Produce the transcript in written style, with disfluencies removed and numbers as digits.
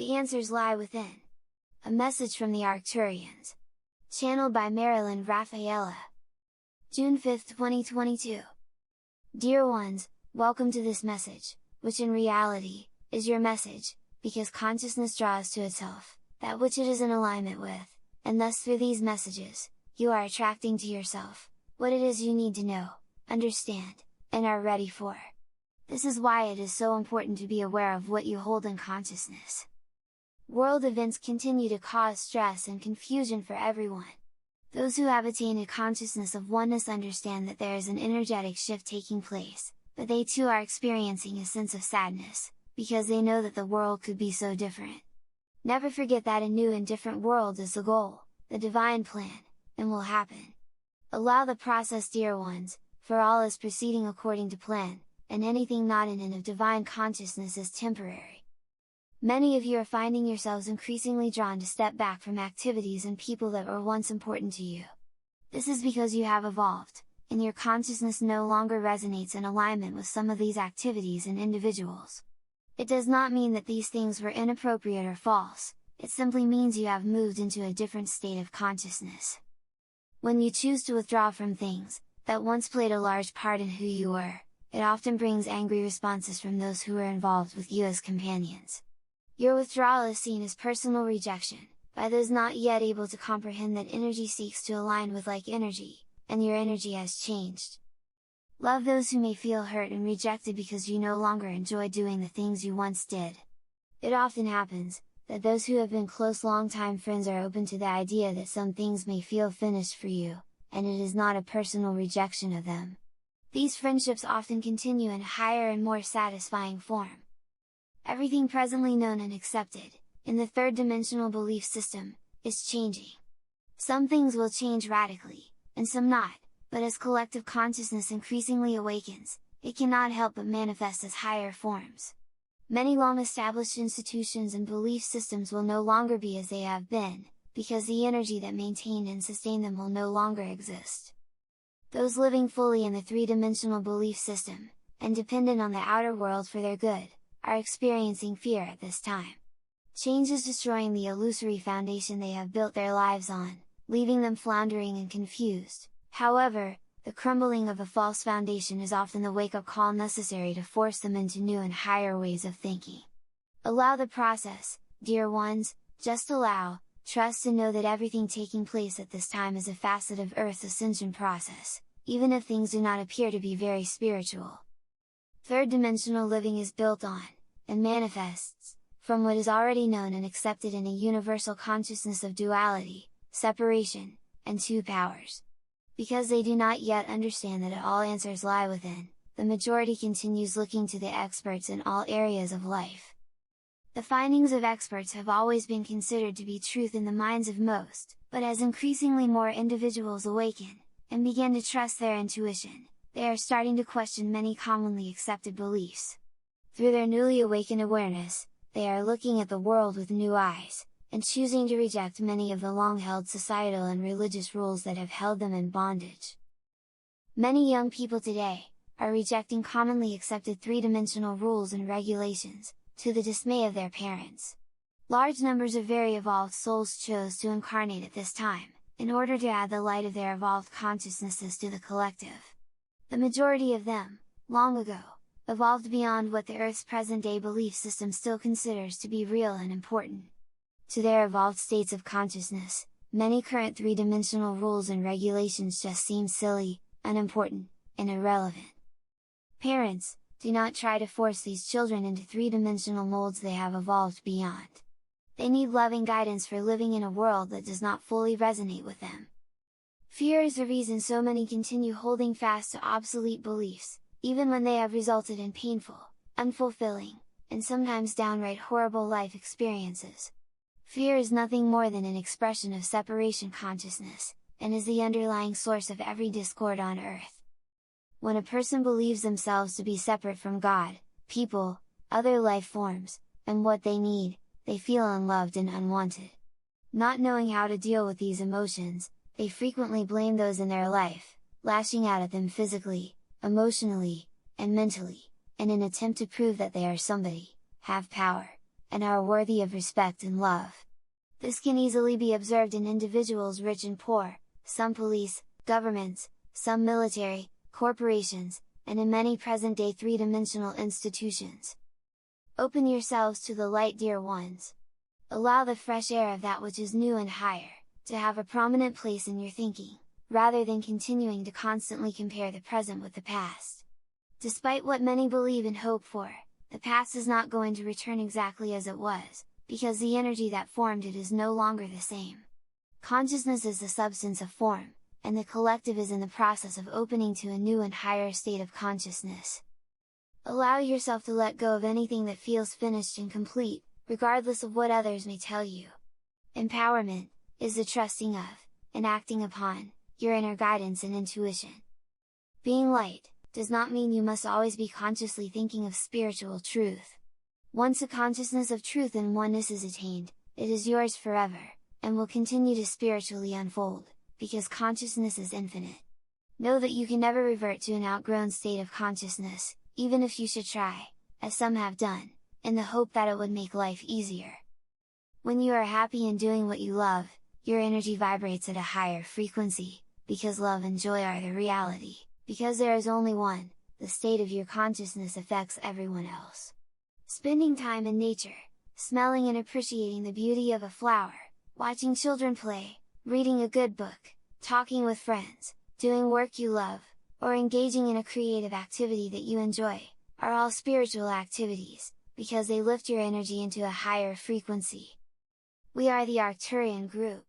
The answers lie within. A message from the Arcturians. Channeled by Marilyn Raffaella. June 5, 2022. Dear ones, welcome to this message, which in reality, is your message, because consciousness draws to itself that which it is in alignment with, and thus through these messages, you are attracting to yourself what it is you need to know, understand, and are ready for. This is why it is so important to be aware of what you hold in consciousness. World events continue to cause stress and confusion for everyone. Those who have attained a consciousness of oneness understand that there is an energetic shift taking place, but they too are experiencing a sense of sadness, because they know that the world could be so different. Never forget that a new and different world is the goal, the divine plan, and will happen. Allow the process, dear ones, for all is proceeding according to plan, and anything not in and of divine consciousness is temporary. Many of you are finding yourselves increasingly drawn to step back from activities and people that were once important to you. This is because you have evolved, and your consciousness no longer resonates in alignment with some of these activities and individuals. It does not mean that these things were inappropriate or false, it simply means you have moved into a different state of consciousness. When you choose to withdraw from things that once played a large part in who you were, it often brings angry responses from those who were involved with you as companions. Your withdrawal is seen as personal rejection, by those not yet able to comprehend that energy seeks to align with like energy, and your energy has changed. Love those who may feel hurt and rejected because you no longer enjoy doing the things you once did. It often happens, that those who have been close long-time friends are open to the idea that some things may feel finished for you, and it is not a personal rejection of them. These friendships often continue in higher and more satisfying form. Everything presently known and accepted, in the third-dimensional belief system, is changing. Some things will change radically, and some not, but as collective consciousness increasingly awakens, it cannot help but manifest as higher forms. Many long-established institutions and belief systems will no longer be as they have been, because the energy that maintained and sustained them will no longer exist. Those living fully in the three-dimensional belief system, and dependent on the outer world for their good, are experiencing fear at this time. Change is destroying the illusory foundation they have built their lives on, leaving them floundering and confused. However, the crumbling of a false foundation is often the wake-up call necessary to force them into new and higher ways of thinking. Allow the process, dear ones, just allow, trust and know that everything taking place at this time is a facet of Earth's ascension process, even if things do not appear to be very spiritual. Third-dimensional living is built on, and manifests, from what is already known and accepted in a universal consciousness of duality, separation, and two powers. Because they do not yet understand that all answers lie within, the majority continues looking to the experts in all areas of life. The findings of experts have always been considered to be truth in the minds of most, but as increasingly more individuals awaken, and begin to trust their intuition, they are starting to question many commonly accepted beliefs. Through their newly awakened awareness, they are looking at the world with new eyes, and choosing to reject many of the long-held societal and religious rules that have held them in bondage. Many young people today, are rejecting commonly accepted three-dimensional rules and regulations, to the dismay of their parents. Large numbers of very evolved souls chose to incarnate at this time, in order to add the light of their evolved consciousnesses to the collective. The majority of them, long ago, evolved beyond what the Earth's present-day belief system still considers to be real and important. To their evolved states of consciousness, many current three-dimensional rules and regulations just seem silly, unimportant, and irrelevant. Parents, do not try to force these children into three-dimensional molds they have evolved beyond. They need loving guidance for living in a world that does not fully resonate with them. Fear is the reason so many continue holding fast to obsolete beliefs, even when they have resulted in painful, unfulfilling, and sometimes downright horrible life experiences. Fear is nothing more than an expression of separation consciousness, and is the underlying source of every discord on Earth. When a person believes themselves to be separate from God, people, other life forms, and what they need, they feel unloved and unwanted. Not knowing how to deal with these emotions, they frequently blame those in their life, lashing out at them physically, emotionally, and mentally, in an attempt to prove that they are somebody, have power, and are worthy of respect and love. This can easily be observed in individuals rich and poor, some police, governments, some military, corporations, and in many present-day three-dimensional institutions. Open yourselves to the light, dear ones. Allow the fresh air of that which is new and higher, to have a prominent place in your thinking, rather than continuing to constantly compare the present with the past. Despite what many believe and hope for, the past is not going to return exactly as it was, because the energy that formed it is no longer the same. Consciousness is the substance of form, and the collective is in the process of opening to a new and higher state of consciousness. Allow yourself to let go of anything that feels finished and complete, regardless of what others may tell you. Empowerment is the trusting of, and acting upon, your inner guidance and intuition. Being light does not mean you must always be consciously thinking of spiritual truth. Once a consciousness of truth and oneness is attained, it is yours forever, and will continue to spiritually unfold, because consciousness is infinite. Know that you can never revert to an outgrown state of consciousness, even if you should try, as some have done, in the hope that it would make life easier. When you are happy in doing what you love, your energy vibrates at a higher frequency, because love and joy are the reality, because there is only one, the state of your consciousness affects everyone else. Spending time in nature, smelling and appreciating the beauty of a flower, watching children play, reading a good book, talking with friends, doing work you love, or engaging in a creative activity that you enjoy, are all spiritual activities, because they lift your energy into a higher frequency. We are the Arcturian group.